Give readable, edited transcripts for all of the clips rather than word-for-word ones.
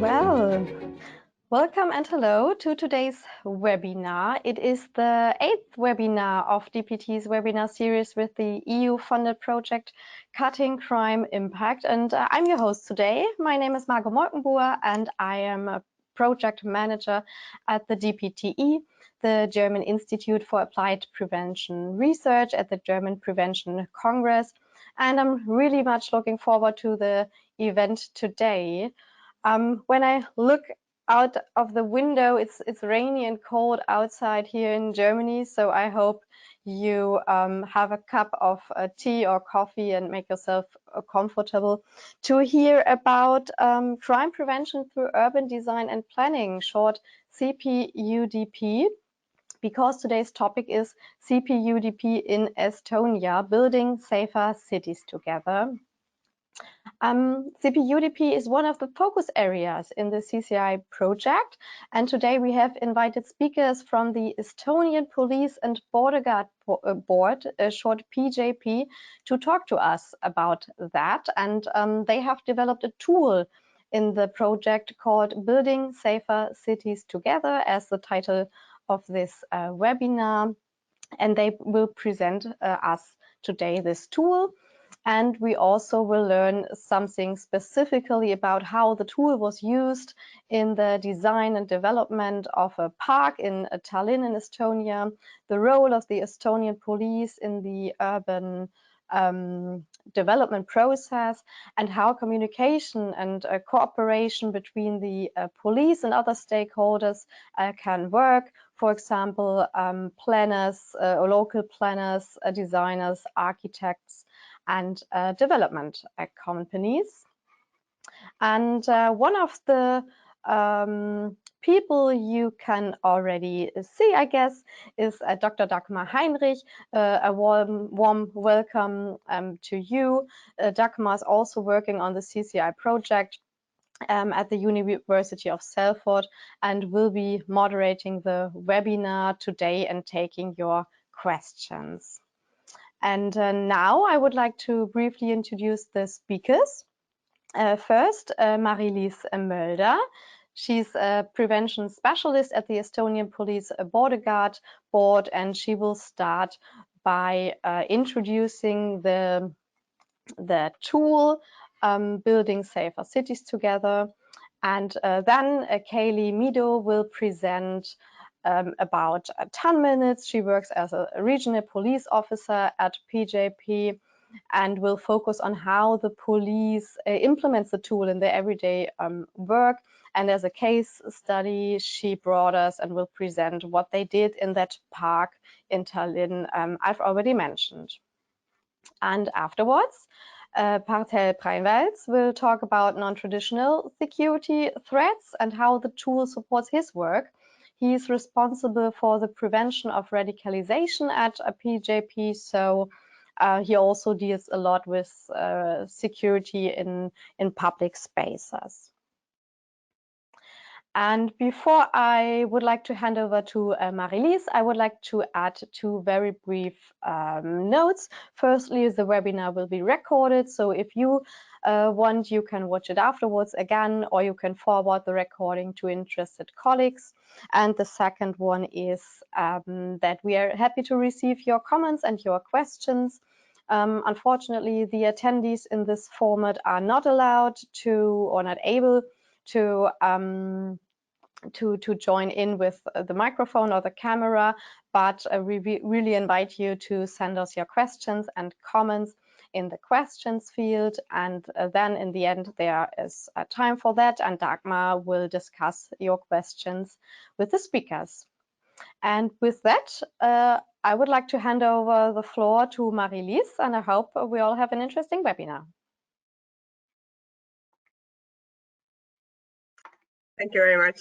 Well, welcome and hello to today's webinar. It is the 8th webinar of DPT's webinar series with the EU-funded project Cutting Crime Impact. And I'm your host today. My name is Margot Molkenbuhr and I am a project manager at the DPTE, the German Institute for Applied Prevention Research at the German Prevention Congress. And I'm really much looking forward to the event today. When I look out of the window, it's rainy and cold outside here in Germany, so I hope you have a cup of tea or coffee and make yourself comfortable to hear about crime prevention through urban design and planning, short CP-UDP, because today's topic is CP-UDP in Estonia, building safer cities together. CP-UDP is one of the focus areas in the CCI project, and today we have invited speakers from the Estonian Police and Border Guard Board, short PJP, to talk to us about that. And they have developed a tool in the project called Building Safer Cities Together, as the title of this webinar, and they will present us today this tool. And we also will learn something specifically about how the tool was used in the design and development of a park in Tallinn in Estonia, the role of the Estonian police in the urban development process, and how communication and cooperation between the police and other stakeholders can work. For example, planners, or local planners, designers, architects, and development companies. And one of the people you can already see, I guess, is Dr. Dagmar Heinrich. A warm welcome to you. Dagmar is also working on the CCI project at the University of Salford and will be moderating the webinar today and taking your questions. And now I would like to briefly introduce the speakers. First, Marie-Lise Mölder. She's a prevention specialist at the Estonian Police Border Guard Board, and she will start by introducing the tool, Building Safer Cities Together. And then Kaylee Mido will present about 10 minutes. She works as a regional police officer at PJP and will focus on how the police implements the tool in their everyday work. And as a case study, she brought us and will present what they did in that park in Tallinn I've already mentioned. And afterwards, Partel Preinwalds will talk about non-traditional security threats and how the tool supports his work. He is responsible for the prevention of radicalization at a PJP, so he also deals a lot with security in public spaces. And before I would like to hand over to Marie-Lise, I would like to add two very brief notes. Firstly, the webinar will be recorded, so if you want, you can watch it afterwards again, or you can forward the recording to interested colleagues. And the second one is that we are happy to receive your comments and your questions. Unfortunately, the attendees in this format are not allowed to or not able to join in with the microphone or the camera, but we really invite you to send us your questions and comments in the questions field, and then in the end there is time for that, and Dagmar will discuss your questions with the speakers. And with that, I would like to hand over the floor to Marie-Lise, and I hope we all have an interesting webinar. Thank you very much.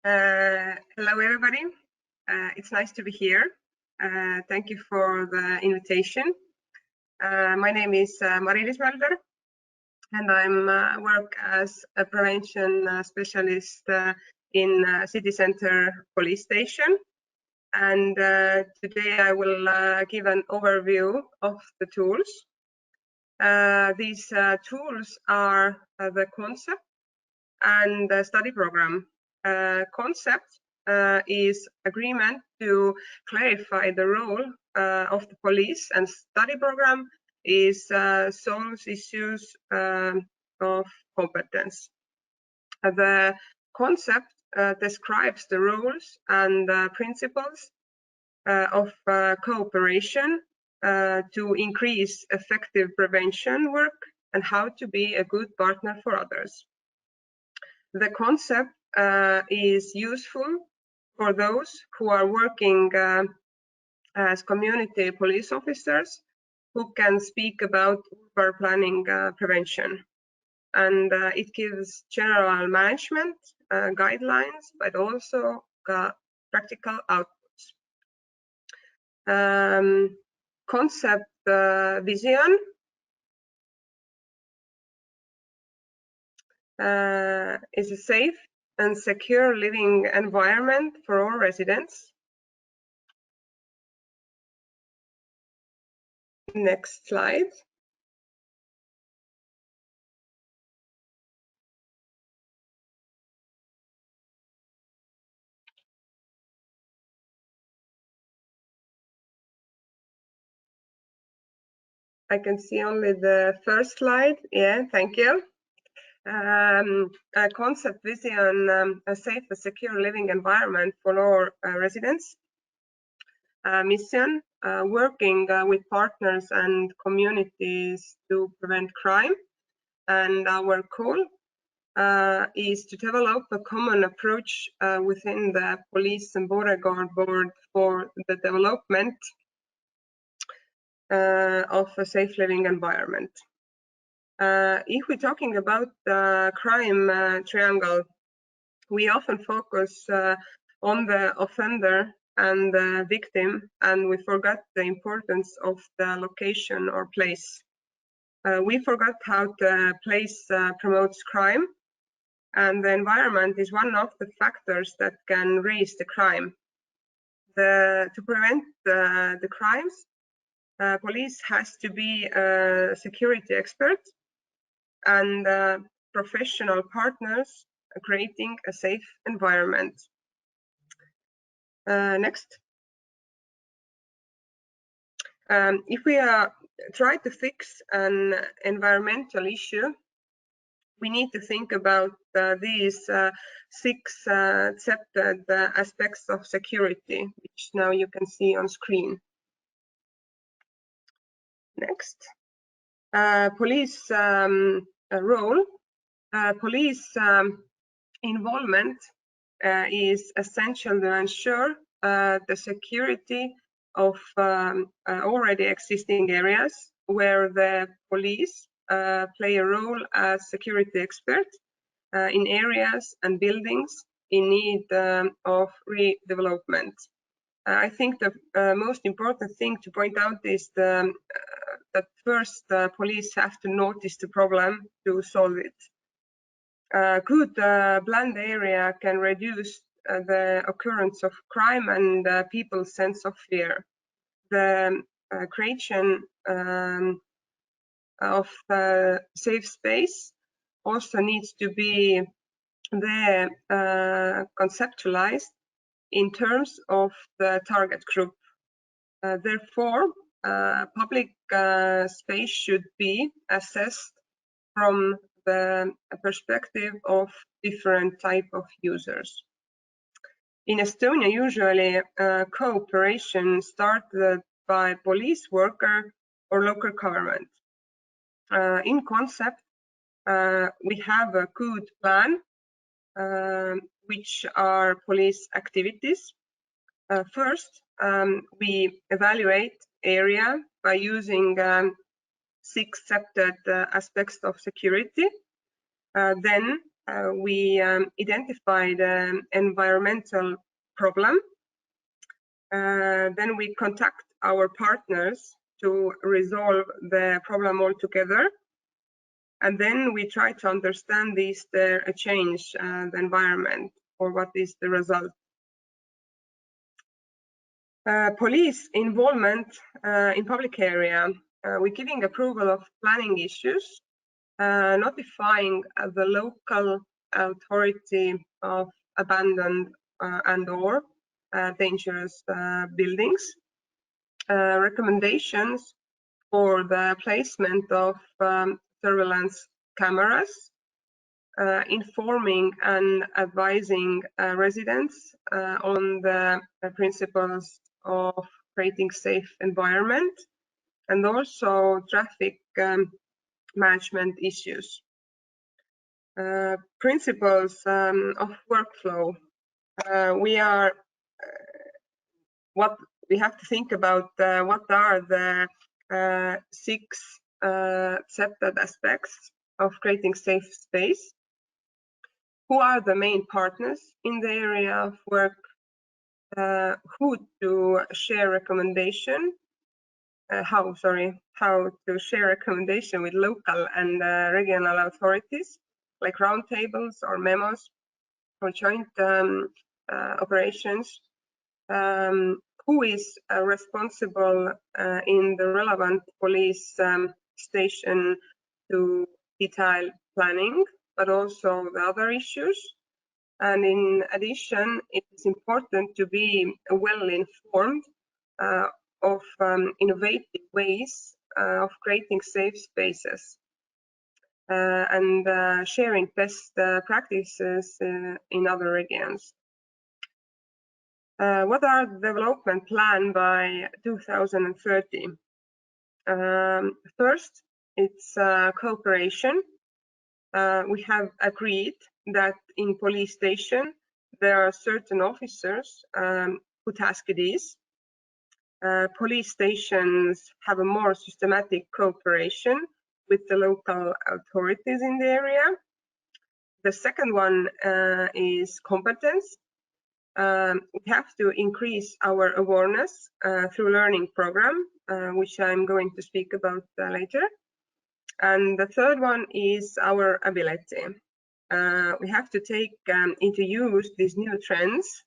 Hello, everybody. It's nice to be here. Thank you for the invitation. My name is Marie-Lise Mölder, and I work as a prevention specialist in City Center Police Station. And today I will give an overview of the tools. These tools are the concept and the study program. Concept is agreement to clarify the role of the police, and study program is solves issues of competence. The concept describes the rules and principles of cooperation to increase effective prevention work and how to be a good partner for others. The concept is useful for those who are working as community police officers who can speak about urban planning prevention. And it gives general management guidelines, but also practical outputs. Concept vision is a safe and secure living environment for all residents. Next slide. I can see only the first slide. Yeah, thank you. A concept vision, a safe and secure living environment for all residents. Mission, working with partners and communities to prevent crime. And our goal is to develop a common approach within the Police and Border Guard Board for the development of a safe living environment. If we're talking about the crime triangle, we often focus on the offender and the victim, and we forgot the importance of the location or place. We forgot how the place promotes crime, and the environment is one of the factors that can raise the crime. To prevent the crimes, police has to be a security expert and professional partners creating a safe environment. Next. If we try to fix an environmental issue, we need to think about these 6 accepted aspects of security, which now you can see on screen. Next. Police role. Police involvement is essential to ensure the security of already existing areas where the police play a role as security expert in areas and buildings in need of redevelopment. I think the most important thing to point out is that first police have to notice the problem to solve it. Good planned area can reduce the occurrence of crime and people's sense of fear. The creation of safe space also needs to be there conceptualized in terms of the target group. Therefore, public space should be assessed from the perspective of different type of users. In Estonia, usually cooperation started by police worker or local government. In concept, we have a good plan, which are police activities. First, we evaluate area by using 6 accepted aspects of security. Then we identify the environmental problem. Then we contact our partners to resolve the problem altogether. And then we try to understand is there a change the environment, or what is the result. Police involvement in public area. we're giving approval of planning issues, notifying the local authority of abandoned and/or dangerous buildings, recommendations for the placement of surveillance cameras, informing and advising residents on the principles of creating safe environment, and also traffic management issues. Principles of workflow. What we have to think about, what are the 6 accepted aspects of creating safe space? Who are the main partners in the area of work? Who to share recommendation? How to share recommendation with local and regional authorities, like roundtables or memos or joint operations. Who is responsible in the relevant police station to detail planning, but also the other issues. And in addition, it is important to be well informed of innovative ways of creating safe spaces and sharing best practices in other regions. What are the development plan by 2030? First, it's cooperation. We have agreed that in police station there are certain officers who task it is. Police stations have a more systematic cooperation with the local authorities in the area. The second one is competence. We have to increase our awareness through learning program, which I'm going to speak about later. And the third one is our ability. We have to take into use these new trends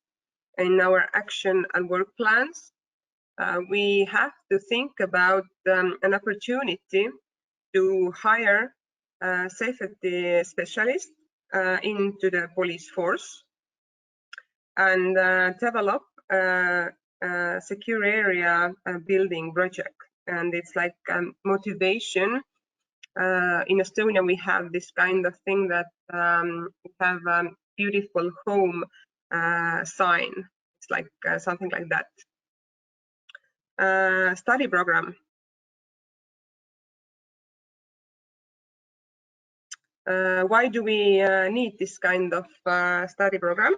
in our action and work plans. We have to think about an opportunity to hire safety specialists into the police force and develop a secure area building project. And it's like motivation. In Estonia, we have this kind of thing that we have a beautiful home sign. It's like something like that. Study program. Why do we need this kind of study program?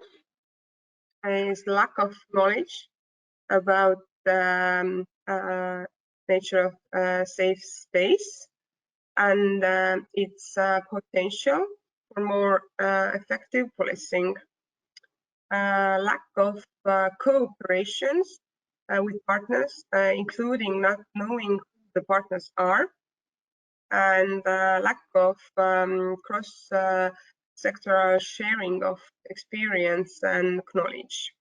Is lack of knowledge about the nature of safe space and its potential for more effective policing. Lack of cooperations with partners, including not knowing who the partners are, and lack of cross-sectoral sharing of experience and knowledge.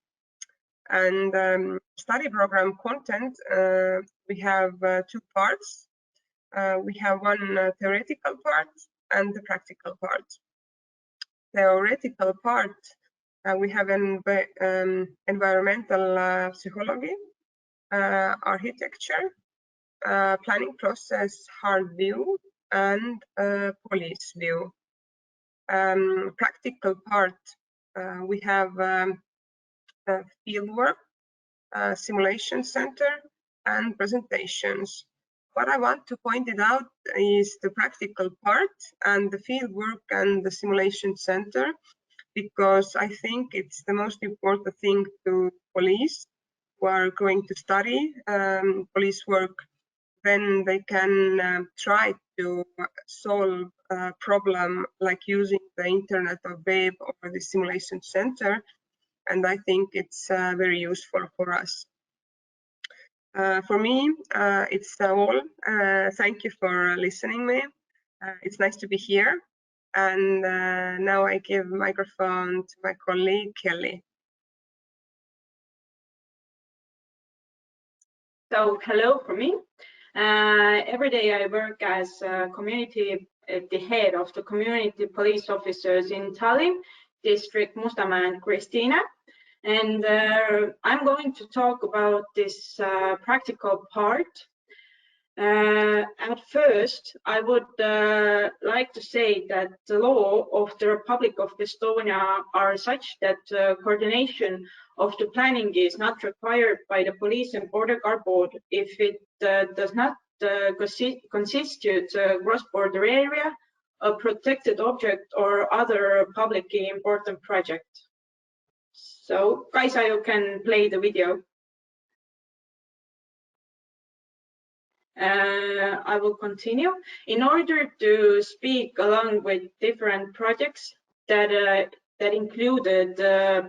And study program content, we have 2 parts. We have one theoretical part and the practical part. Theoretical part, we have environmental psychology, architecture, planning process, hard view, and police view. Practical part, we have fieldwork, simulation center, and presentations. What I want to point it out is the practical part and the fieldwork and the simulation center, because I think it's the most important thing to police who are going to study police work. Then they can try to solve a problem like using the internet or web or the simulation center. And I think it's very useful for us. For me, it's all. Thank you for listening me. It's nice to be here. And now I give microphone to my colleague, Kelly. So hello from me. Every day I work as the head of the community police officers in Tallinn district, Mustamäe and Kristiine. And I'm going to talk about this practical part. At first, I would like to say that the law of the Republic of Estonia are such that coordination of the planning is not required by the Police and Border Guard Board if it does not constitute a cross-border area, a protected object, or other publicly important project. So, Kaisa, you can play the video. I will continue. In order to speak along with different projects that included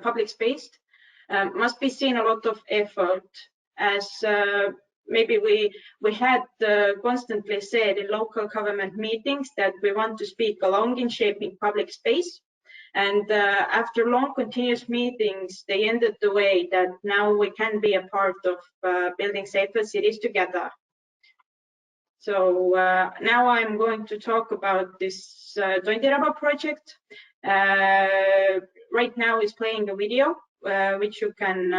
public space, must be seen a lot of effort, as maybe we had constantly said in local government meetings that we want to speak along in shaping public space. And after long continuous meetings, they ended the way that now we can be a part of building safer cities together. So now I'm going to talk about this Tondiraba project. Right now is playing a video, which you can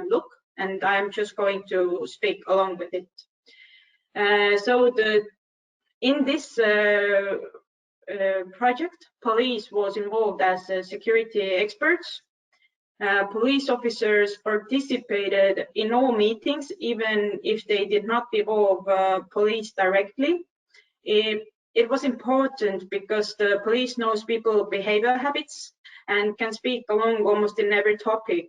look, and I'm just going to speak along with it. In this project, police was involved as security experts. Police officers participated in all meetings, even if they did not involve police directly. It was important because the police knows people's behavior habits and can speak along almost in every topic.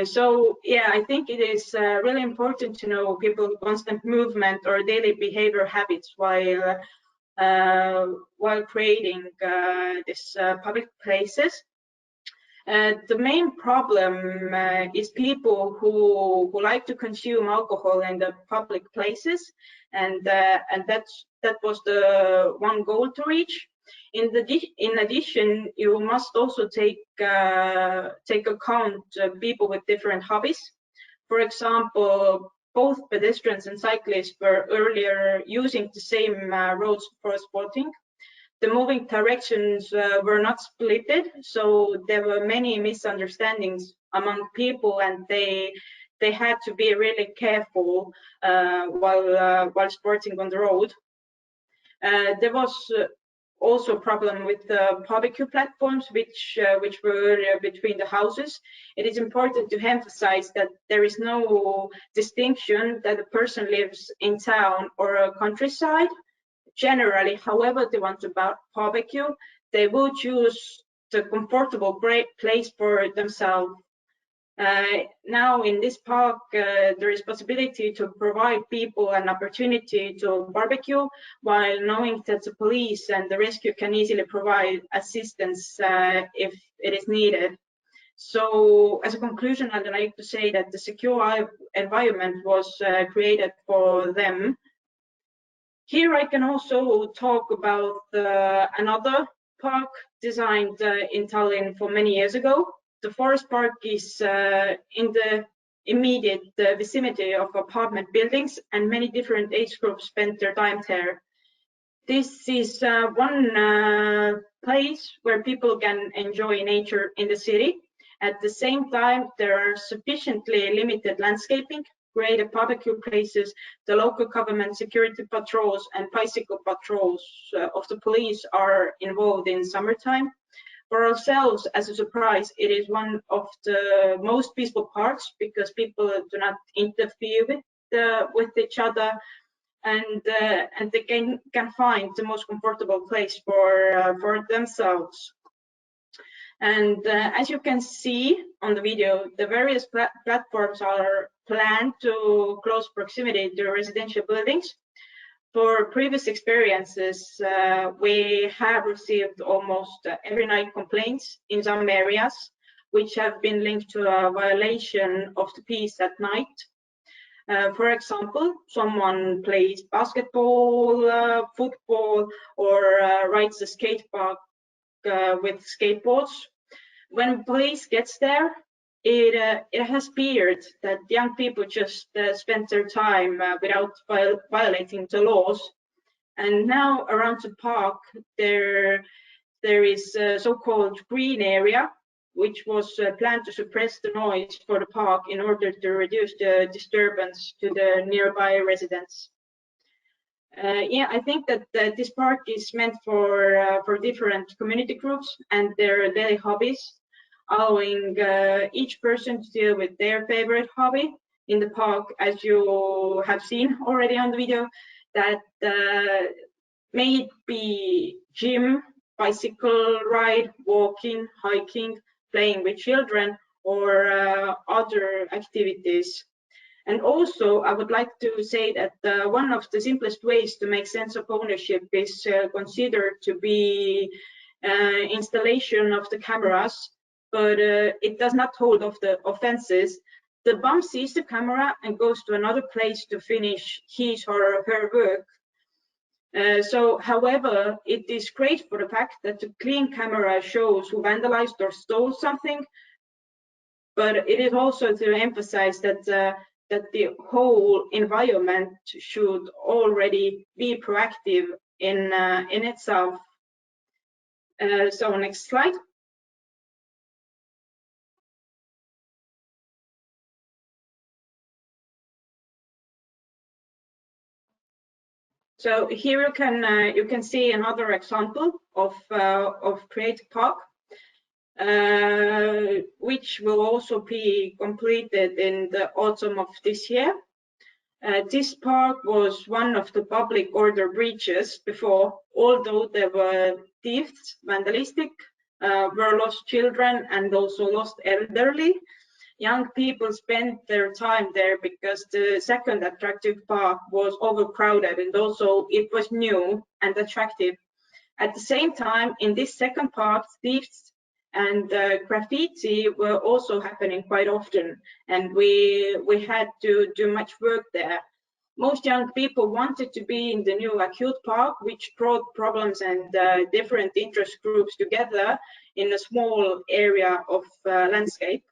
So yeah, I think it is really important to know people's constant movement or daily behavior habits while creating these public places. The main problem is people who like to consume alcohol in the public places, and that was the one goal to reach. In addition, you must also take account people with different hobbies. For example, both pedestrians and cyclists were earlier using the same roads for sporting. The moving directions were not splitted, so there were many misunderstandings among people, and they had to be really careful while sporting on the road. There was also a problem with the barbecue platforms, which were between the houses. It is important to emphasize that there is no distinction that a person lives in town or a countryside. Generally, however they want to barbecue, they will choose the comfortable place for themselves. Now in this park, there is possibility to provide people an opportunity to barbecue while knowing that the police and the rescue can easily provide assistance if it is needed. So as a conclusion, I'd like to say that the secure environment was created for them. Here I can also talk about another park designed in Tallinn for many years ago. The forest park is in the immediate vicinity of apartment buildings, and many different age groups spend their time there. This is one place where people can enjoy nature in the city. At the same time, there are sufficiently limited landscaping, created barbecue places, the local government security patrols and bicycle patrols of the police are involved in summertime. For ourselves, as a surprise, it is one of the most peaceful parks because people do not interfere with each other, and they can find the most comfortable place for themselves. And as you can see on the video, the various platforms are planned to close proximity to residential buildings. For previous experiences, we have received almost every night complaints in some areas, which have been linked to a violation of the peace at night. For example, someone plays basketball, football, or rides a skate park with skateboards. When police gets there, it has appeared that young people just spend their time without violating the laws. And now around the park, there is a so-called green area, which was planned to suppress the noise for the park in order to reduce the disturbance to the nearby residents. Yeah, I think that this park is meant for different community groups and their daily hobbies, allowing each person to deal with their favorite hobby in the park, as you have seen already on the video, that may it be gym, bicycle ride, walking, hiking, playing with children, or other activities. And also, I would like to say that one of the simplest ways to make sense of ownership is considered to be installation of the cameras, but it does not hold off the offenses. The bum sees the camera and goes to another place to finish his or her work. However, it is great for the fact that the clean camera shows who vandalized or stole something, but it is also to emphasize that the whole environment should already be proactive in itself. So next slide. So here you can see another example of Creative Park, which will also be completed in the autumn of this year. This park was one of the public order breaches before, although there were thieves, vandalistic, were lost children, and also lost elderly. Young people spent their time there because the second attractive park was overcrowded, and also it was new and attractive. At the same time, in this second park, thieves and graffiti were also happening quite often, and we had to do much work there. Most young people wanted to be in the new acute park, which brought problems and different interest groups together in a small area of landscape.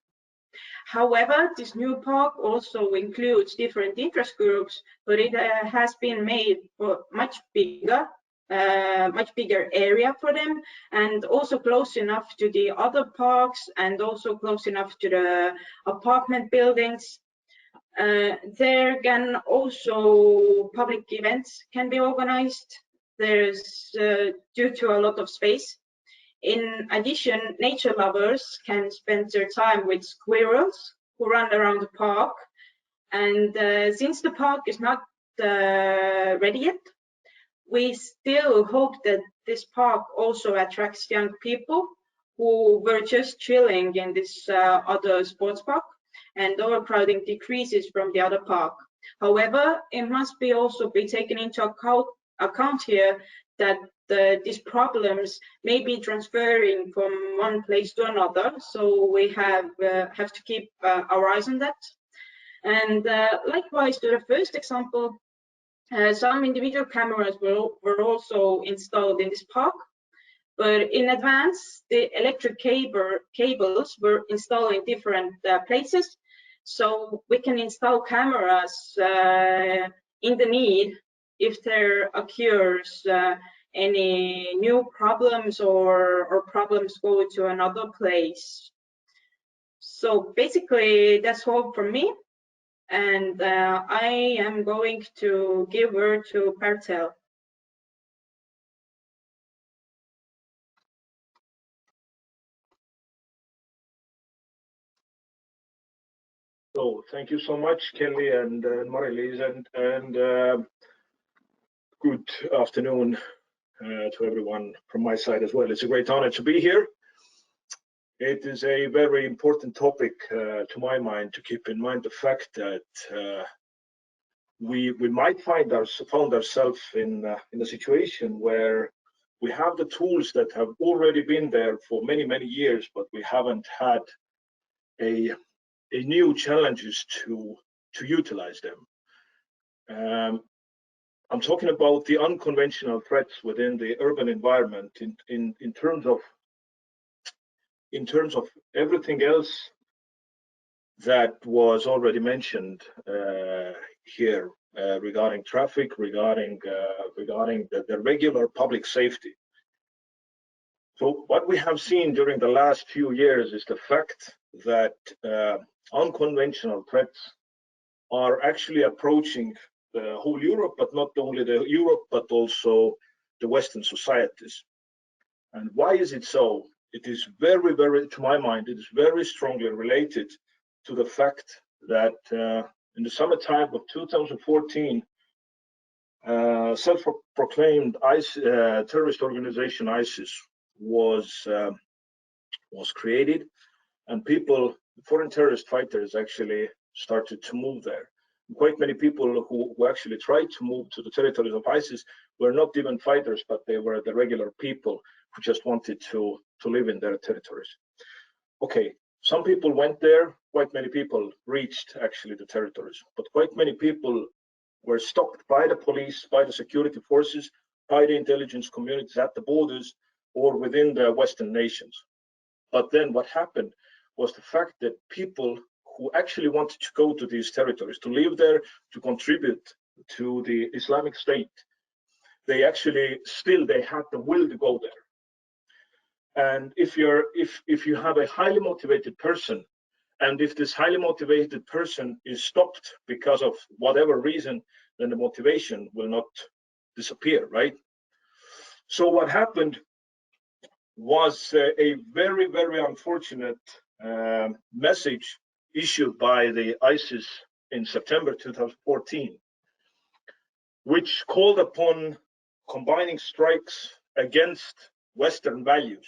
However, this new park also includes different interest groups, but it has been made for much bigger area for them, and also close enough to the other parks, and also close enough to the apartment buildings. There can also public events can be organized. There's due to a lot of space. In addition, nature lovers can spend their time with squirrels who run around the park. And since the park is not ready yet, we still hope that this park also attracts young people who were just chilling in this other sports park, and overcrowding decreases from the other park. However, it must be also be taken into account here that these problems may be transferring from one place to another, so we have to keep our eyes on that. And likewise to the first example, some individual cameras were also installed in this park, but in advance the electric cables were installed in different places, so we can install cameras in the need if there occurs any new problems or problems go to another place. So basically that's all from me, and I am going to give word to Partel. So thank you so much, Kelly and Mari-Liis, and good afternoon to everyone from my side as well. It's a great honor to be here. It is a very important topic to my mind, to keep in mind the fact that we might found ourselves in a situation where we have the tools that have already been there for many years, but we haven't had a new challenges to utilize them. I'm talking about the unconventional threats within the urban environment in terms of everything else that was already mentioned here regarding traffic, regarding the regular public safety. So what we have seen during the last few years is the fact that unconventional threats are actually approaching the whole Europe, but not only the Europe, but also the Western societies. And why is it so? It is very, very, to my mind, it is very strongly related to the fact that in the summertime of 2014, self-proclaimed terrorist organization ISIS was created, and foreign terrorist fighters actually started to move there. Quite many people who actually tried to move to the territories of ISIS were not even fighters, but they were the regular people who just wanted to live in their territories. Okay, some people went there, quite many people reached actually the territories, but quite many people were stopped by the police, by the security forces, by the intelligence communities at the borders or within the Western nations. But then what happened was the fact that people who actually wanted to go to these territories, to live there, to contribute to the Islamic State, they actually they had the will to go there. And if you have a highly motivated person, and if this highly motivated person is stopped because of whatever reason, then the motivation will not disappear, right? So what happened was a very, very unfortunate message issued by the ISIS in September 2014, which called upon combining strikes against Western values,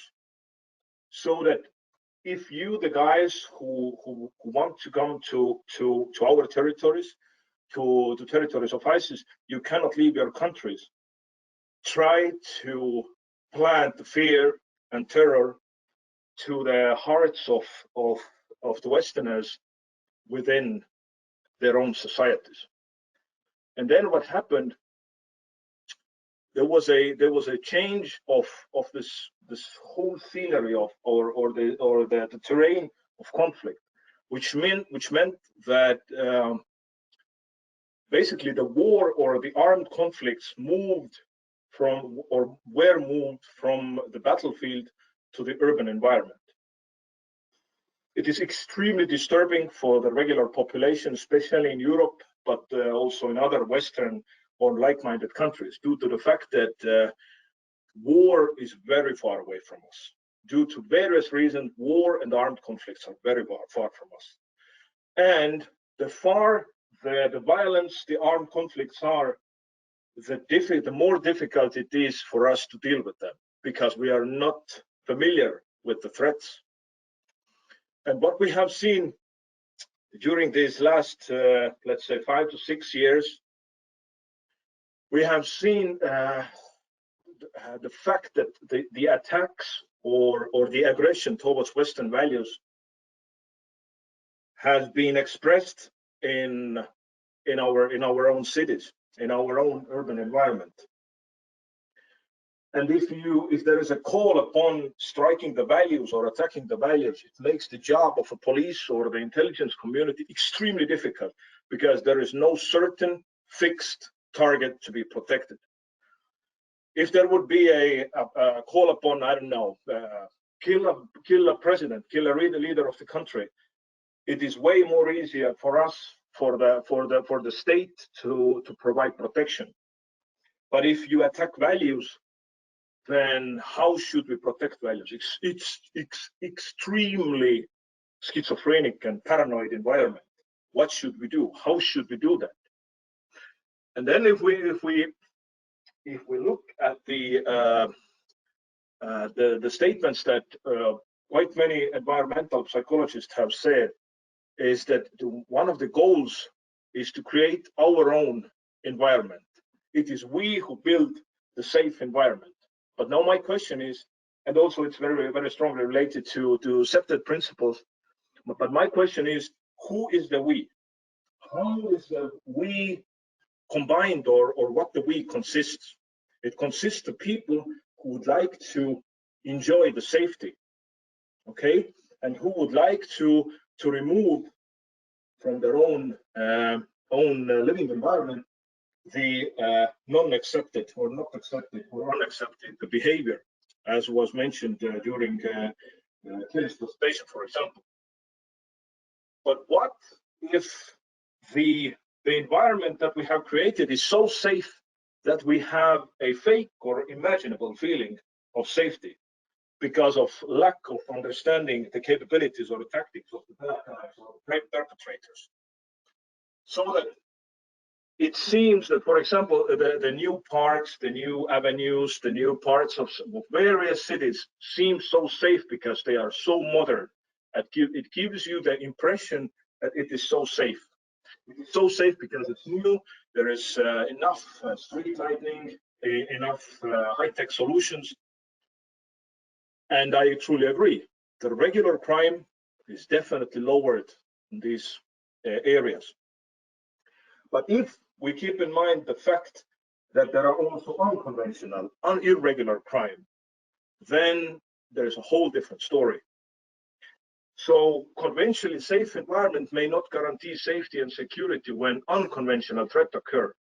so that if you, the guys who want to come to our territories, to the territories of ISIS, you cannot leave your countries. Try to plant fear and terror to the hearts of the Westerners within their own societies. And then what happened? There was a change of this whole scenery of or the terrain of conflict, which meant that basically the war or the armed conflicts were moved from the battlefield to the urban environment. It is extremely disturbing for the regular population, especially in Europe, but also in other Western or like-minded countries, due to the fact that war is very far away from us. Due to various reasons, war and armed conflicts are very far from us. And the far the violence, the armed conflicts are, the more difficult it is for us to deal with them, because we are not familiar with the threats. And what we have seen during these last, let's say, 5 to 6 years, we have seen the fact that the attacks or the aggression towards Western values has been expressed in our own cities, in our own urban environment. And if there is a call upon striking the values or attacking the values, it makes the job of a police or the intelligence community extremely difficult, because there is no certain fixed target to be protected. If there would be a call upon, I don't know, kill a president, kill a leader of the country, it is way more easier for us, for the state to provide protection. But if you attack values, then how should we protect values? It's extremely schizophrenic and paranoid environment. What should we do? How should we do that? And then if we look at the statements that quite many environmental psychologists have said, is that one of the goals is to create our own environment. It is we who build the safe environment. But now my question is, and also it's very, very strongly related to accepted principles, but my question is, who is the we? How is the we combined, or what the we consists? It consists of people who would like to enjoy the safety, okay? And who would like to remove from their own living environment the non-accepted or not accepted or unaccepted the behavior, as was mentioned during Kelly's presentation, for example. But what if the environment that we have created is so safe that we have a fake or imaginable feeling of safety because of lack of understanding the capabilities or the tactics of the bad guys or the perpetrators? So that it seems that, for example, the new parks, the new avenues, the new parts of various cities seem so safe because they are so modern. It gives you the impression that it is so safe. It is so safe because it's new. There is enough street lighting, enough high-tech solutions. And I truly agree. The regular crime is definitely lowered in these areas. But if we keep in mind the fact that there are also unconventional, irregular crime, then there's a whole different story. So conventionally safe environment may not guarantee safety and security when unconventional threats occur.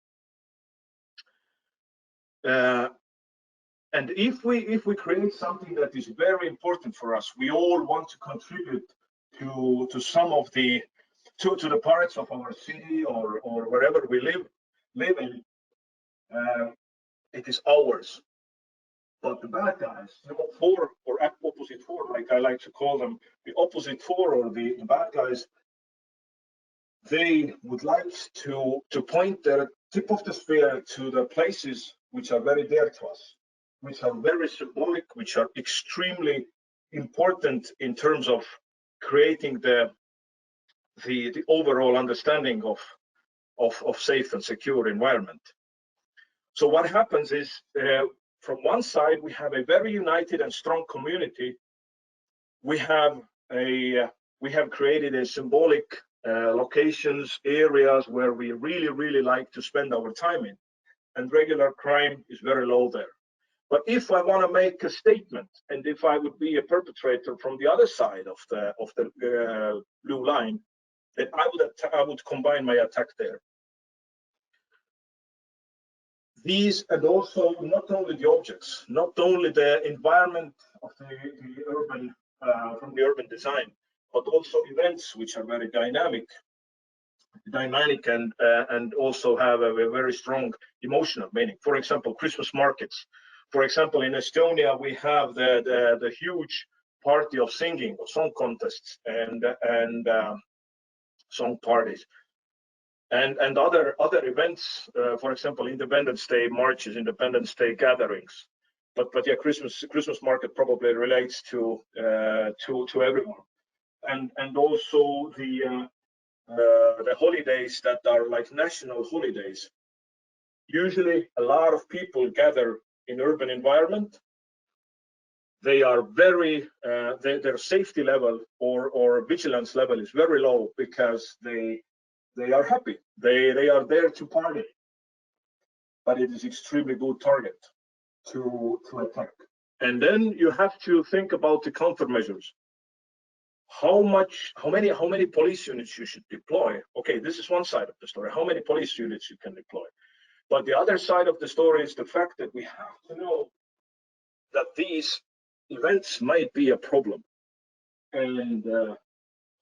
And if we create something that is very important for us, we all want to contribute to some of the to the parts of our city or wherever we live in. It is ours. But the bad guys, four or opposite four, like I like to call them, the opposite four or the bad guys, they would like to point their tip of the spear to the places which are very dear to us, which are very symbolic, which are extremely important in terms of creating the overall understanding of safe and secure environment. So what happens is, from one side, we have a very united and strong community. We have created a symbolic locations, areas where we really like to spend our time in, and regular crime is very low there. But if I want to make a statement, and if I would be a perpetrator from the other side of the blue line, then I would combine my attack there. These, and also not only the objects, not only the environment of the urban from the urban design, but also events which are very dynamic and also have a very strong emotional meaning. For example, Christmas markets. For example, in Estonia, we have the huge party of singing, or song contests, and song parties. And other events, for example, Independence Day marches, Independence Day gatherings, but yeah, Christmas market probably relates to everyone, and also the holidays that are like national holidays. Usually, a lot of people gather in urban environment. They are very their safety level or vigilance level is very low because they are happy. They are there to party, but it is extremely good target to attack. And then you have to think about the countermeasures. How many police units you should deploy? Okay, this is one side of the story. How many police units you can deploy? But the other side of the story is the fact that we have to know that these events might be a problem, and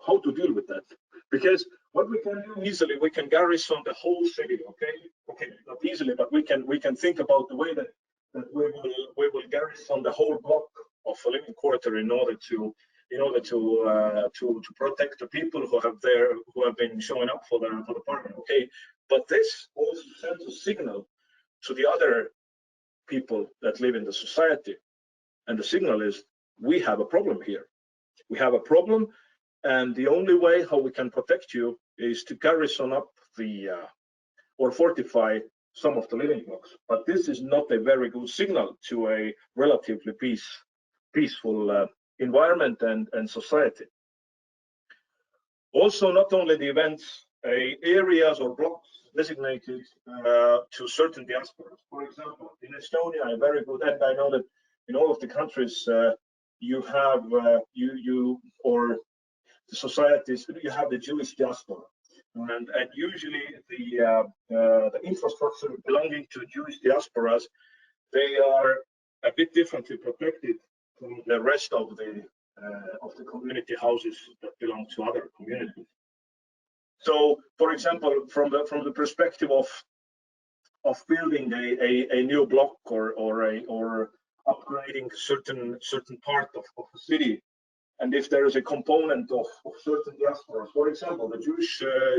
how to deal with that. Because what we can do easily, we can garrison the whole city. Okay, not easily, but we can think about the way that we will garrison the whole block of a living quarter in order to protect the people who have been showing up for the party. Okay, but this also sends a signal to the other people that live in the society, and the signal is we have a problem here. We have a problem. And the only way how we can protect you is to garrison up or fortify some of the living blocks. But this is not a very good signal to a relatively peaceful environment and society. Also, not only the events, areas or blocks designated to certain diasporas. For example, in Estonia, a very good, and I know that in all of the countries you have or the societies, you have the Jewish diaspora. and usually the infrastructure belonging to Jewish diasporas, they are a bit differently protected from the rest of the community houses that belong to other communities. So, for example, from the perspective of building a new block or upgrading certain part of a city, and if there is a component of certain diasporas, for example, the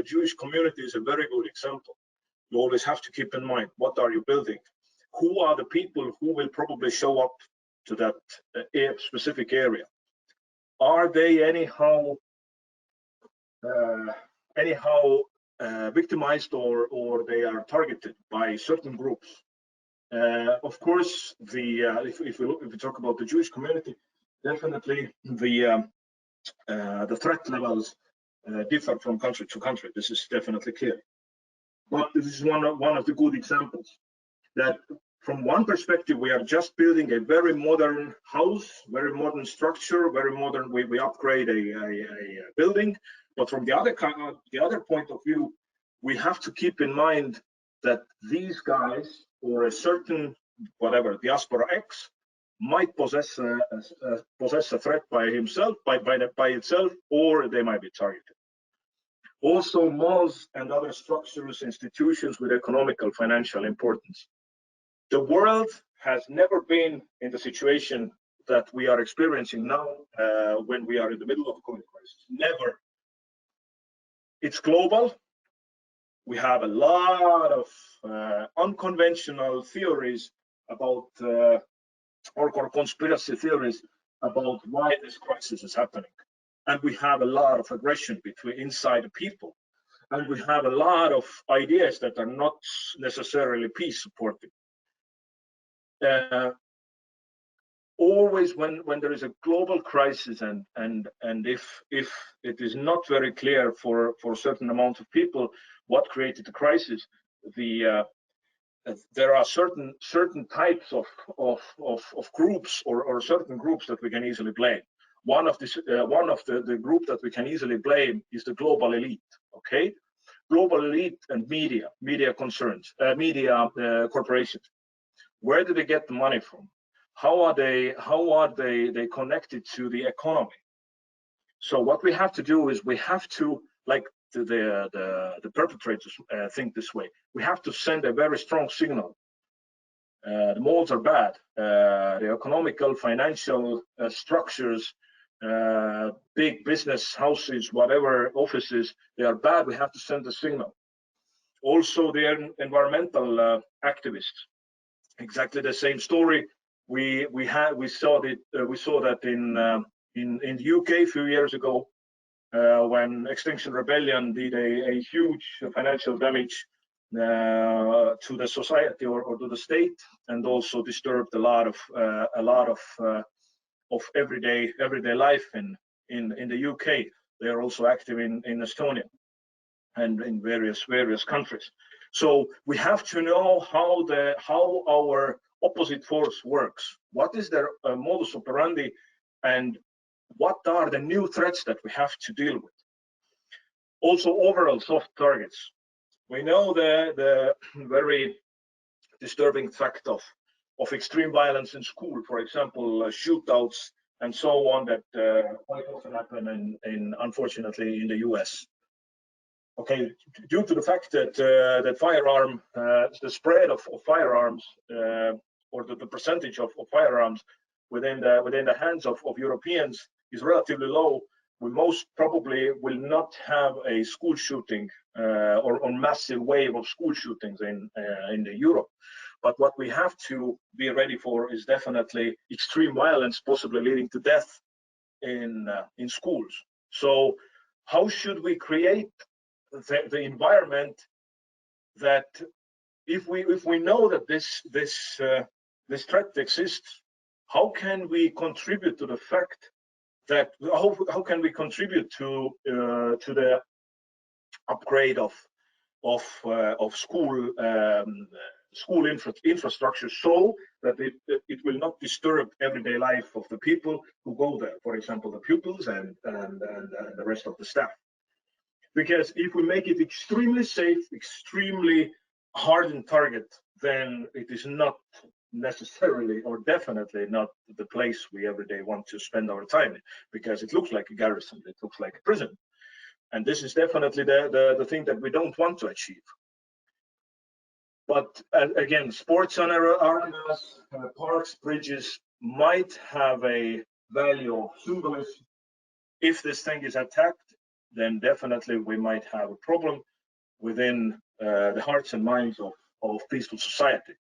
Jewish community is a very good example. You always have to keep in mind, what are you building? Who are the people who will probably show up to that specific area? Are they anyhow victimized or they are targeted by certain groups? Of course, if we talk about the Jewish community, definitely the threat levels differ from country to country. This is definitely clear. But this is one of the good examples that from one perspective, we are just building a very modern house, very modern structure, very modern. We upgrade a building, but from the other point of view, we have to keep in mind that these guys or a certain whatever diaspora X might possess a threat by itself, or they might be targeted. Also, malls and other structures, institutions with economical, financial importance. The world has never been in the situation that we are experiencing now when we are in the middle of a COVID crisis. Never. It's global. We have a lot of unconventional theories about, or conspiracy theories about why this crisis is happening. And we have a lot of aggression inside the people. And we have a lot of ideas that are not necessarily peace supporting. Always when there is a global crisis and if it is not very clear for a certain amount of people what created the crisis, there are certain types of groups or certain groups that we can easily blame. One of the group that we can easily blame is the global elite. Okay, global elite and media concerns, media corporations. Where do they get the money from? How are they connected to the economy? So what we have to do is we have to, like the perpetrators think this way. We have to send a very strong signal. The malls are bad. The economical, financial structures, big business houses, whatever offices, they are bad. We have to send a signal. Also, the environmental activists. Exactly the same story. We saw that in the UK a few years ago when Extinction Rebellion did a huge financial damage to the society or to the state, and also disturbed a lot of everyday life in the UK. They are also active in Estonia and in various countries. So we have to know how our opposite force works. What is their modus operandi, and what are the new threats that we have to deal with? Also, overall soft targets. We know the very disturbing fact of extreme violence in school, for example, shootouts and so on that quite often happen unfortunately in the US. Okay, due to the fact that the spread of firearms or the percentage of firearms within the hands of Europeans is relatively low, we most probably will not have a school shooting or massive wave of school shootings in Europe. But what we have to be ready for is definitely extreme violence, possibly leading to death in schools. So how should we create the environment that if we know that this threat exists, how can we contribute to the fact that how can we contribute to the upgrade of school infrastructure so that it will not disturb everyday life of the people who go there, for example, the pupils and the rest of the staff. Because if we make it extremely safe, extremely hardened target, then it is not necessarily or definitely not the place we every day want to spend our time in, because it looks like a garrison, it looks like a prison. And this is definitely the thing that we don't want to achieve. But again, sports arenas, parks, bridges might have a value of symbolism. If this thing is attacked, then definitely we might have a problem within the hearts and minds of peaceful society.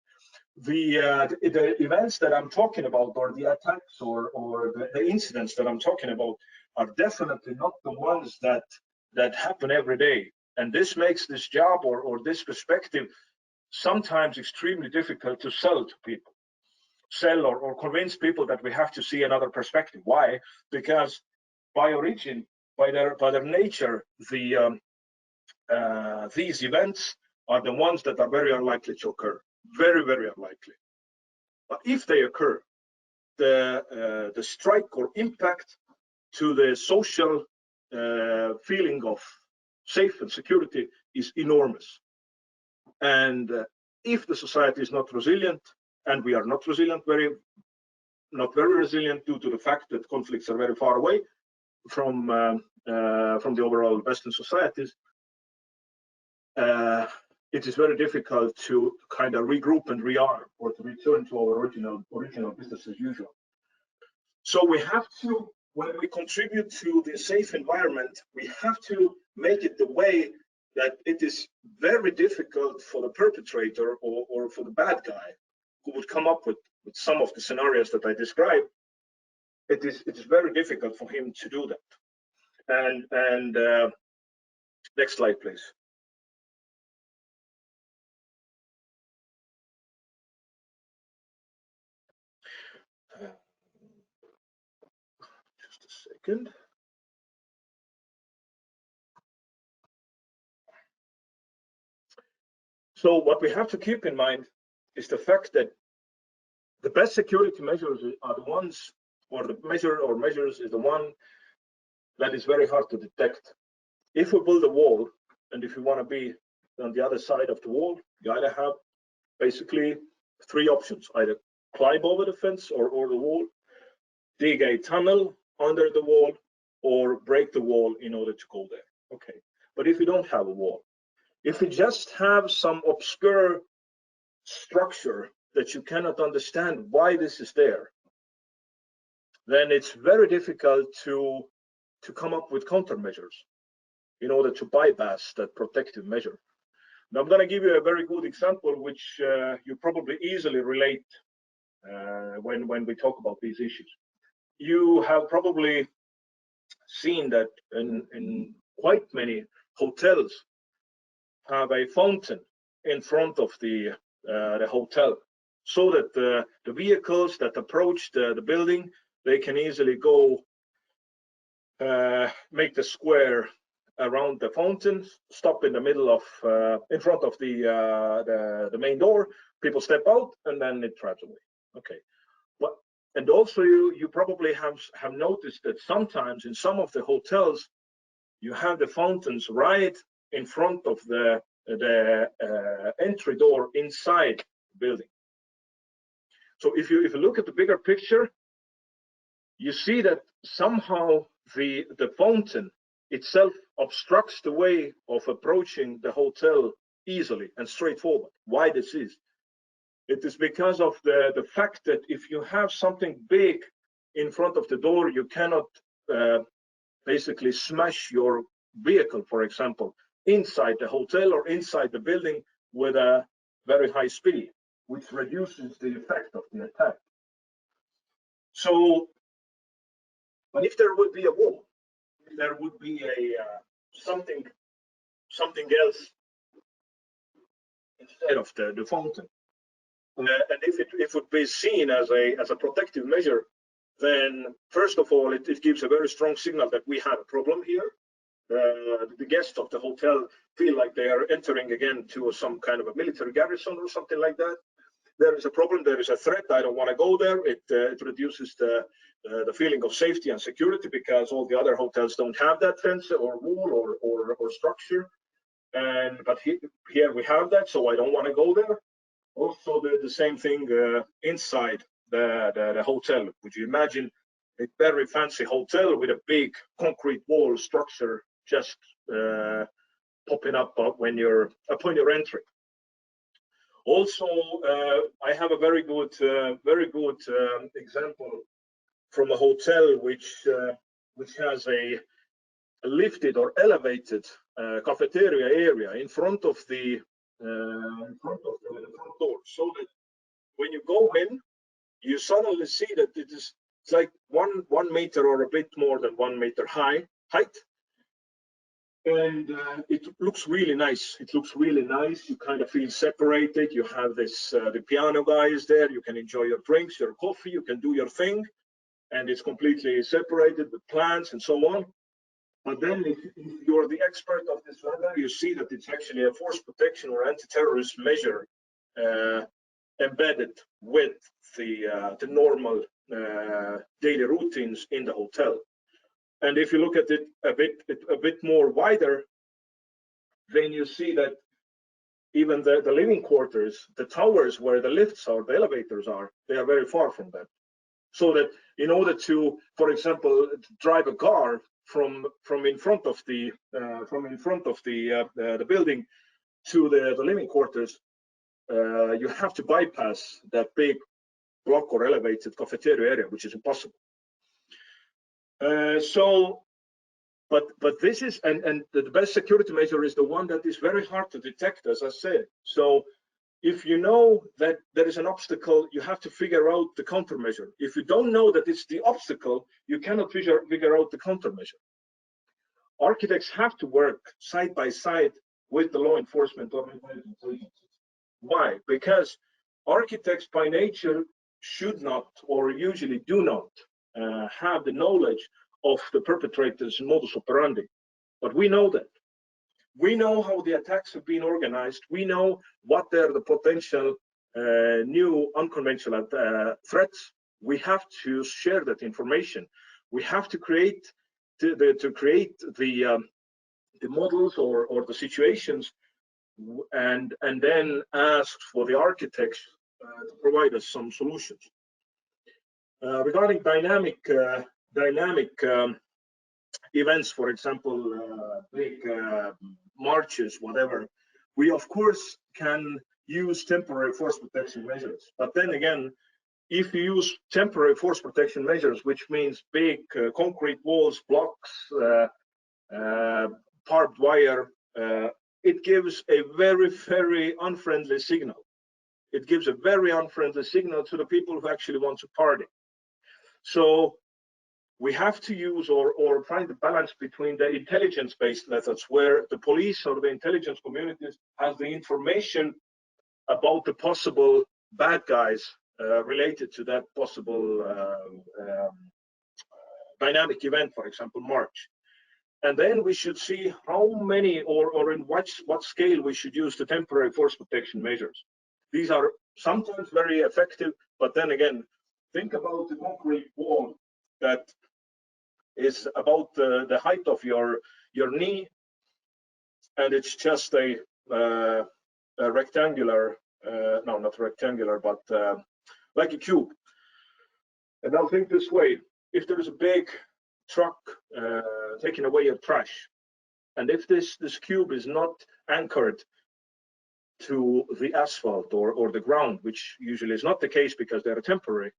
The events that I'm talking about, or the attacks, or the incidents that I'm talking about, are definitely not the ones that happen every day. And this makes this job or this perspective sometimes extremely difficult to sell to people, or convince people that we have to see another perspective. Why? Because by origin, by their nature, these events are the ones that are very unlikely to occur. Very, very unlikely. But if they occur, the strike or impact to the social feeling of safe and security is enormous. And if the society is not resilient, and we are not resilient, not very resilient, due to the fact that conflicts are very far away from the overall Western societies, it is very difficult to kind of regroup and rearm, or to return to our original business as usual. So we have to, when we contribute to the safe environment, we have to make it the way that it is very difficult for the perpetrator or for the bad guy who would come up with some of the scenarios that I described. It is very difficult for him to do that. And next slide, please. Just a second. So what we have to keep in mind is the fact that the best security measures are the ones, or the measures is the one that is very hard to detect. If we build a wall, and if you want to be on the other side of the wall, you either have basically three options: either climb over the fence or the wall, dig a tunnel under the wall, or break the wall in order to go there. Okay, but if you don't have a wall, if you just have some obscure structure that you cannot understand why this is there, then it's very difficult to come up with countermeasures in order to bypass that protective measure. Now, I'm going to give you a very good example, which you probably easily relate when we talk about these issues. You have probably seen that in quite many hotels have a fountain in front of the hotel, so that the vehicles that approach the building, they can easily go make the square around the fountain, stop in the middle of in front of the main door. People step out, and then it drives away. Okay, but and also you probably have noticed that sometimes in some of the hotels you have the fountains right in front of the entry door inside the building. So if you look at the bigger picture, you see that somehow the fountain itself obstructs the way of approaching the hotel easily and straightforward. Why this is? It is because of the fact that if you have something big in front of the door, you cannot basically smash your vehicle, for example, inside the hotel or inside the building with a very high speed, which reduces the effect of the attack. So, but if there would be a wall, if there would be a something else instead of the fountain, and if it would be seen as a protective measure, then first of all it gives a very strong signal that we have a problem here. The guests of the hotel feel like they are entering again to some kind of a military garrison or something like that. there is a problem, there is a threat, I don't want to go there. It reduces the feeling of safety and security because all the other hotels don't have that fence or wall or structure. But here we have that, so I don't want to go there. Also, the same thing inside the hotel. Would you imagine a very fancy hotel with a big concrete wall structure just popping up upon your entry? Also, I have a very good example from a hotel which has a lifted or elevated cafeteria area in front of the front door, so that when you go in, you suddenly see that it's like one meter or a bit more than 1 meter height, and it looks really nice. It looks really nice. You kind of feel separated. You have this the piano guy is there. You can enjoy your drinks, your coffee. You can do your thing, and it's completely separated with plants and so on. But then if you're the expert of this weather, you see that it's actually a force protection or anti-terrorist measure embedded with the normal daily routines in the hotel. And if you look at it a bit more wider, then you see that even the living quarters, the towers where the lifts are, the elevators are, they are very far from that. So that in order to, for example, drive a car from in front of the building to the living quarters, you have to bypass that big block or elevated cafeteria area, which is impossible. But this is, and the best security measure is the one that is very hard to detect, as I said. So if you know that there is an obstacle, you have to figure out the countermeasure. If you don't know that it's the obstacle, you cannot figure out the countermeasure. Architects have to work side by side with the law enforcement organizations. Why? Because architects by nature should not, or usually do not, have the knowledge of the perpetrator's modus operandi. But we know that. We know how the attacks have been organized. We know what are the potential new unconventional threats. We have to share that information. We have to create the models or the situations, and then ask for the architects to provide us some solutions. Regarding dynamic events, for example, big marches, whatever, we of course can use temporary force protection measures. But then again, if you use temporary force protection measures, which means big concrete walls, blocks, barbed wire, it gives a very, very unfriendly signal. It gives a very unfriendly signal to the people who actually want to party. So we have to use or find the balance between the intelligence-based methods, where the police or the intelligence communities have the information about the possible bad guys related to that possible dynamic event, for example, march. And then we should see how many or in what scale we should use the temporary force protection measures. These are sometimes very effective, but then again, think about the concrete wall that is about the height of your knee, and it's just a rectangular, no, not rectangular, but like a cube. And now think this way: if there is a big truck taking away your trash, and if this cube is not anchored to the asphalt or the ground, which usually is not the case because they're temporary,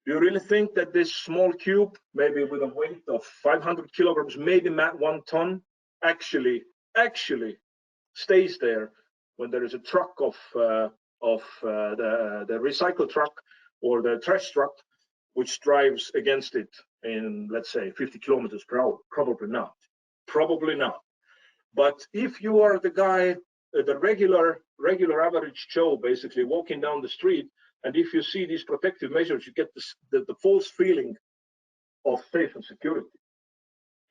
do you really think that this small cube, maybe with a weight of 500 kilograms, maybe 1 ton, actually stays there when there is a truck of the recycle truck or the trash truck which drives against it in, let's say, 50 kilometers per hour? Probably not. Probably not. But if you are the guy, the regular average Joe, basically walking down the street, and if you see these protective measures, you get the false feeling of safe and security.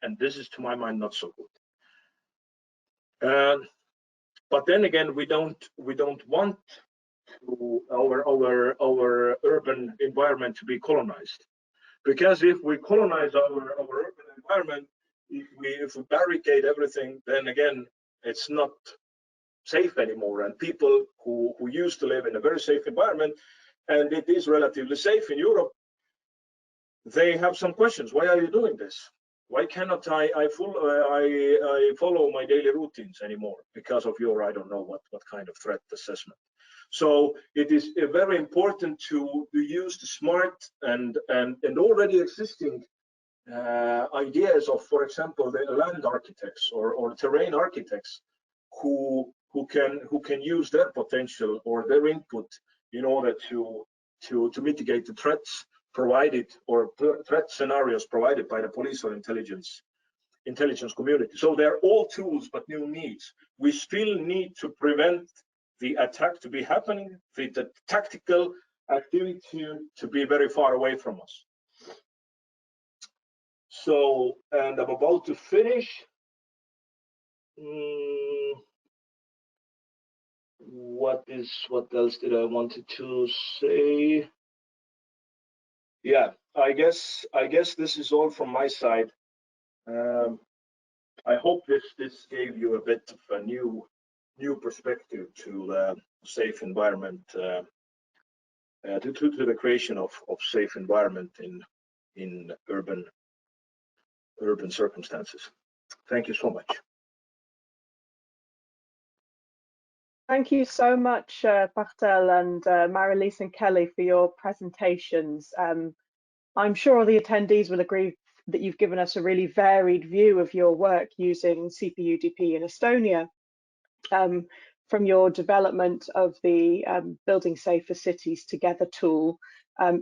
And this is, to my mind, not so good. But then again, we don't want our urban environment to be colonized. Because if we colonize our urban environment, if we barricade everything, then again, it's not safe anymore. And people who used to live in a very safe environment, and it is relatively safe in Europe, they have some questions. Why are you doing this? Why cannot I follow my daily routines anymore because of your, I don't know what kind of threat assessment. So it is very important to use the smart and already existing ideas of, for example, the land architects or terrain architects who can use their potential or their input in order to mitigate the threats provided or threat scenarios provided by the police or intelligence community. So they're all tools, but new needs. We still need to prevent the attack to be happening, the tactical activity to be very far away from us. So, and I'm about to finish. What else did I wanted to say? Yeah, I guess this is all from my side. I hope this gave you a bit of a new perspective to the safe environment, to the creation of safe environment in urban circumstances. Thank you so much. Thank you so much, Bartel and Marilise and Kelly, for your presentations. I'm sure the attendees will agree that you've given us a really varied view of your work using CP-UDP in Estonia, from your development of the Building Safer Cities Together tool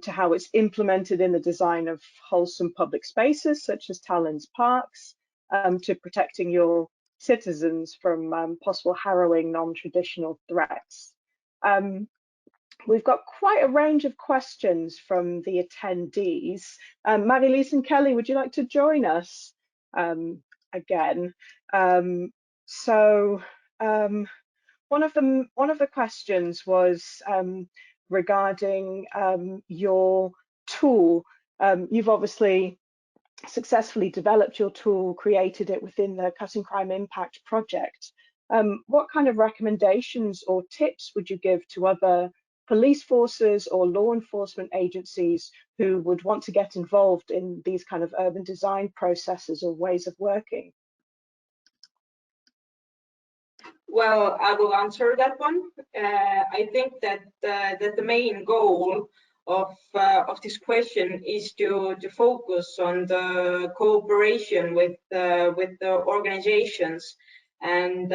to how it's implemented in the design of wholesome public spaces such as Tallinn's parks, to protecting your citizens from possible harrowing non-traditional threats. We've got quite a range of questions from the attendees. Marilise and Kelly, would you like to join us again? One of the questions was regarding your tool. You've obviously successfully developed your tool, created it within the Cutting Crime Impact project. What kind of recommendations or tips would you give to other police forces or law enforcement agencies who would want to get involved in these kind of urban design processes or ways of working? Well, I will answer that one. I think that the main goal of this question is to focus on the cooperation with the organizations, and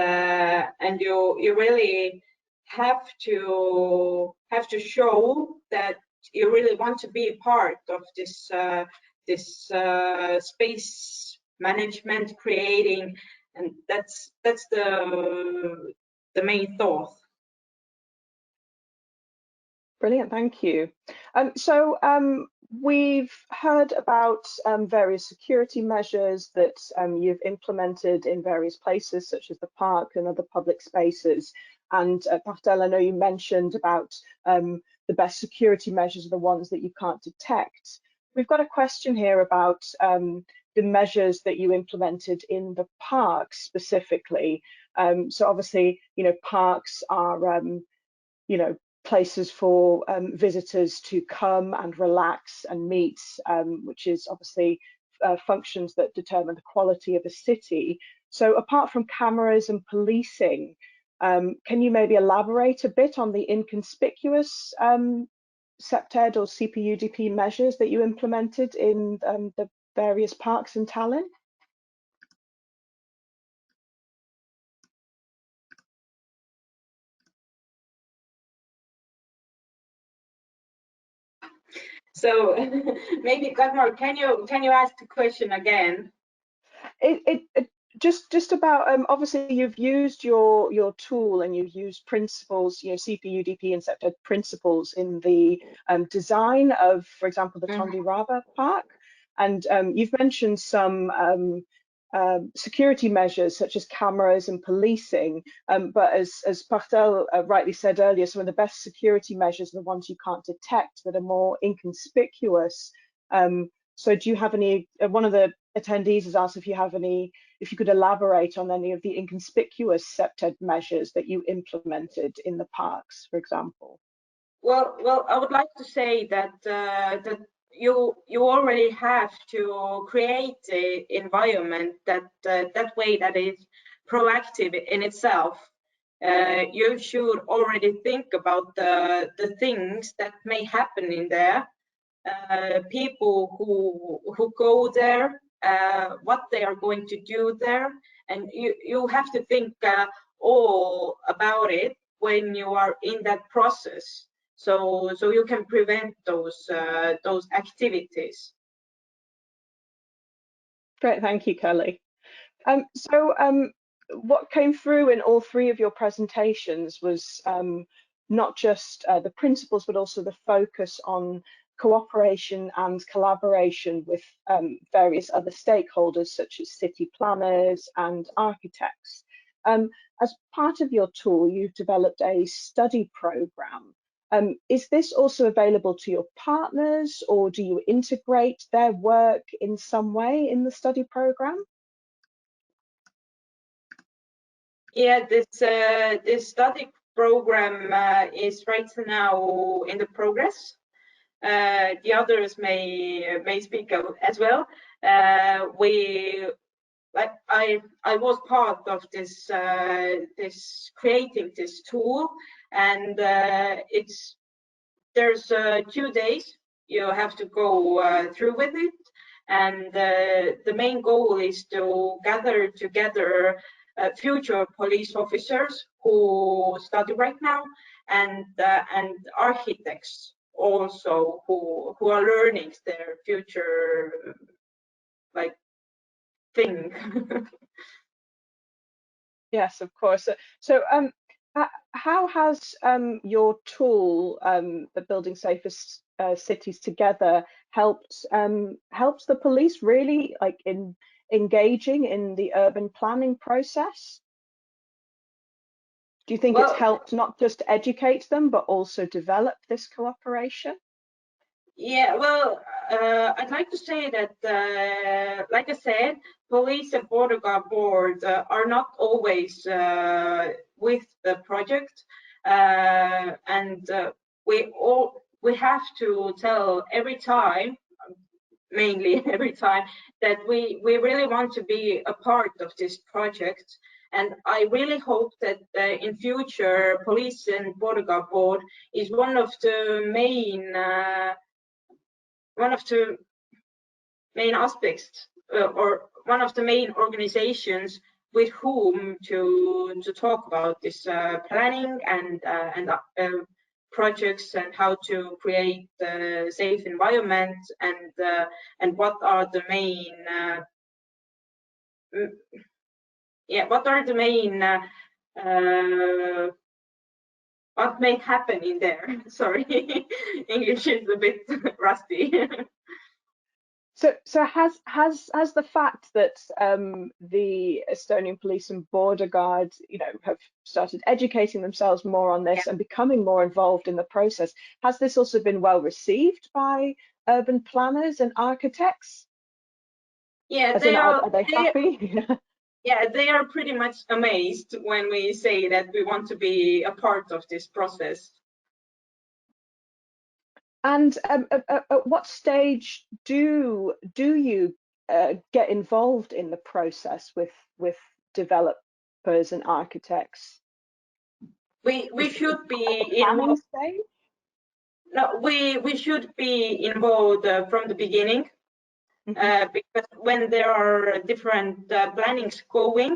you really have to show that you really want to be a part of this space management creating, and that's the main thought. Brilliant, thank you. We've heard about various security measures that you've implemented in various places, such as the park and other public spaces. And Bartel, I know you mentioned about the best security measures are the ones that you can't detect. We've got a question here about the measures that you implemented in the parks specifically. So obviously, parks are, places for visitors to come and relax and meet, which is obviously functions that determine the quality of a city. So apart from cameras and policing, can you maybe elaborate a bit on the inconspicuous CPTED or CP-UDP measures that you implemented in the various parks in Tallinn? So maybe Dagmar, can you ask the question again? Just about obviously you've used your tool and you've used principles, CP-UDP and CPTED principles in the design of, for example, the Tondiraba Park, and you've mentioned some security measures such as cameras and policing, but as Bartel rightly said earlier, some of the best security measures are the ones you can't detect, that are more inconspicuous. So do you have any, one of the attendees has asked if you could elaborate on any of the inconspicuous CPTED measures that you implemented in the parks, for example? Well, I would like to say that that you already have to create an environment that way that is proactive in itself. You should already think about the things that may happen in there, people who go there, what they are going to do there, and you have to think all about it when you are in that process, so you can prevent those activities. Great, thank you, Kelly. What came through in all three of your presentations was not just the principles, but also the focus on cooperation and collaboration with various other stakeholders, such as city planners and architects. As part of your tool, you've developed a study program. Is this also available to your partners, or do you integrate their work in some way in the study program? Yeah, this study program is right now in the progress. The others may speak as well. I was part of this creating this tool, and there's 2 days you have to go through with it, and the main goal is to gather together future police officers who study right now, and architects also who are learning their future thing. Yes, of course. So how has your tool, the Building Safer Cities Together, helped the police really in engaging in the urban planning process? Do you think it's helped not just educate them, but also develop this cooperation? Yeah, well, I'd like to say that, like I said, police and border guard board are not always with the project, and we have to tell every time, mainly every time, that we really want to be a part of this project. And I really hope that in future, police and border guard board is one of the main aspects, or one of the main organizations with whom to talk about this planning and projects, and how to create a safe environment, and what are the main what may happen in there. Sorry, English is a bit rusty. So has the fact that the Estonian Police and Border Guard, have started educating themselves more on this, and becoming more involved in the process, has this also been well received by urban planners and architects? Yeah, are they happy? Yeah, they are pretty much amazed when we say that we want to be a part of this process. And at what stage do you get involved in the process with developers and architects? We should be planning stage? No, we should be involved from the beginning. Because when there are different plannings going,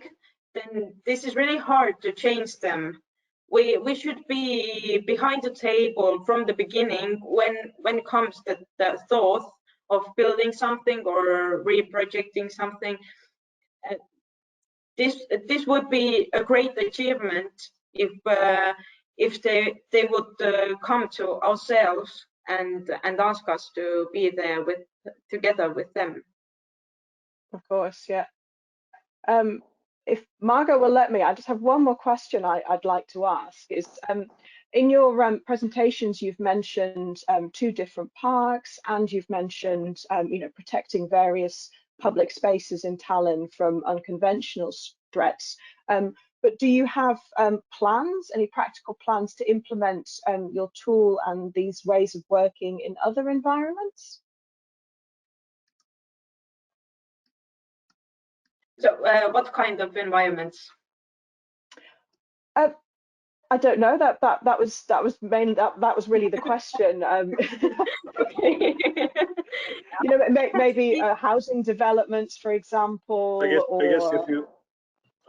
then this is really hard to change them. We should be behind the table from the beginning when it comes to the thought of building something or reprojecting something. This would be a great achievement if they would come to ourselves and ask us to be there together with them. Of course, yeah. If Margot will let me, I just have one more question I'd like to ask. Is in your presentations, you've mentioned 2 different parks, and you've mentioned protecting various public spaces in Tallinn from unconventional threats. But do you have plans, any practical plans to implement your tool and these ways of working in other environments? So what kind of environments? I don't know. That was really the question. Okay. Maybe housing developments, for example.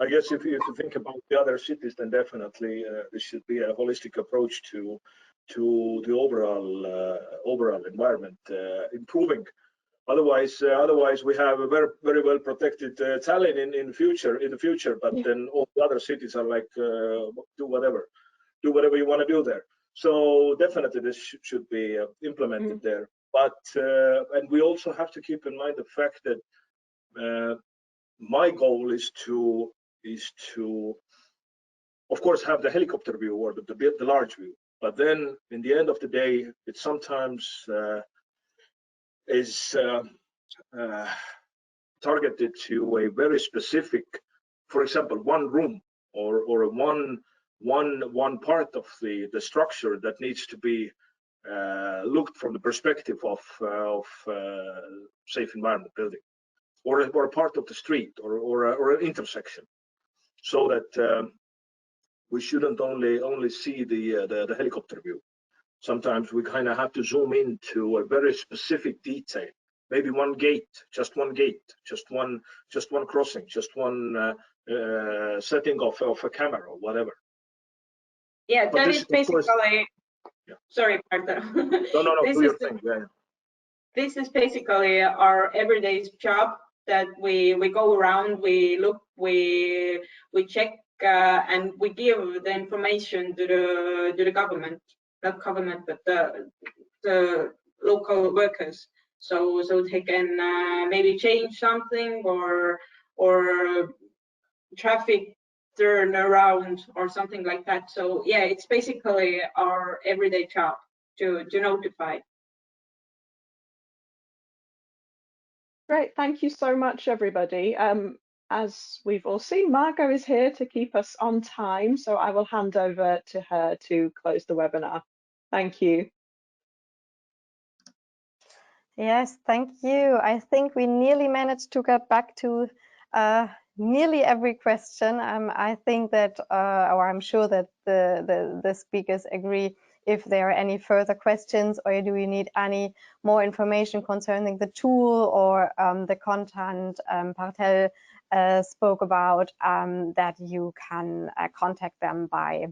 I guess if you think about the other cities, then definitely there should be a holistic approach to the overall environment improving. Otherwise we have a very well protected Tallinn in the future, but then all the other cities are like do whatever you want to do there. So definitely this should be implemented there. But and we also have to keep in mind the fact that my goal is to of course have the helicopter view or the large view, but then in the end of the day it sometimes is targeted to a very specific, for example, one room or one part of the structure that needs to be looked from the perspective of safe environment building, or a part of the street or an intersection, so that we shouldn't only see the helicopter view. Sometimes we kind of have to zoom into a very specific detail. Maybe one gate, just one crossing, just one setting of a camera or whatever. Yeah, but that is basically. Yeah. Sorry, Marta. No. Do your thing. Yeah. This is basically our everyday job, that we go around, we look, we check, and we give the information to the government, not government, but the local workers. So they can maybe change something or traffic turn around or something like that. So yeah, it's basically our everyday job to notify. Great, thank you so much, everybody. As we've all seen, Margot is here to keep us on time, so I will hand over to her to close the webinar. Thank you. Yes, thank you. I think we nearly managed to get back to nearly every question. I think that, or I'm sure that the speakers agree. If there are any further questions, or do you need any more information concerning the tool or the content Bartel spoke about, that you can contact them by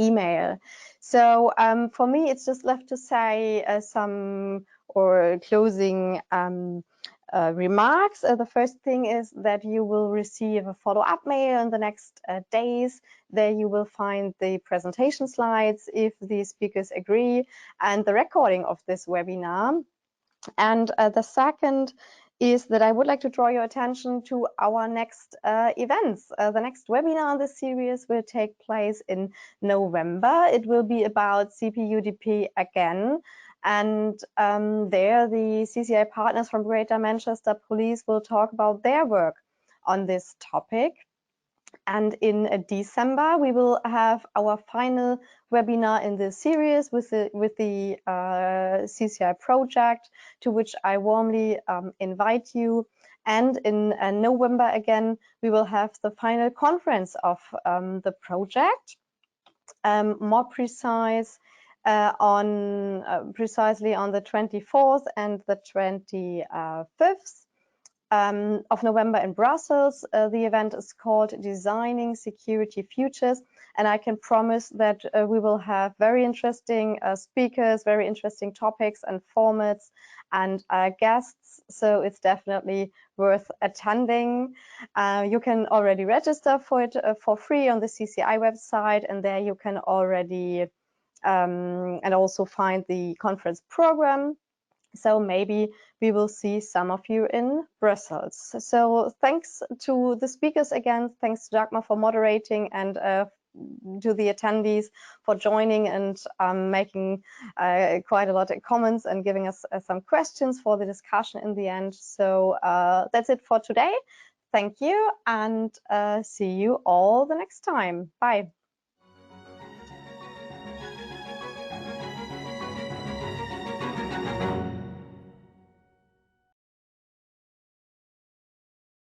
email. So for me, it's just left to say some closing remarks. The first thing is that you will receive a follow-up mail in the next days. There you will find the presentation slides, if the speakers agree, and the recording of this webinar. And the second is that I would like to draw your attention to our next events. The next webinar in this series will take place in November. It will be about CP-UDP again. And there the CCI partners from Greater Manchester Police will talk about their work on this topic. And in December, we will have our final webinar in this series with the CCI project, to which I warmly invite you. And in November again, we will have the final conference of the project, more precise precisely on the 24th and the 25th. Of November in Brussels. The event is called Designing Security Futures, and I can promise that we will have very interesting speakers, very interesting topics and formats, and guests, so it's definitely worth attending. You can already register for it for free on the CCI website, and there you can already and also find the conference program. So maybe we will see some of you in Brussels. So thanks to the speakers again. Thanks to Dagmar for moderating, and to the attendees for joining and making quite a lot of comments and giving us some questions for the discussion in the end. So that's it for today. Thank you, and see you all the next time. Bye.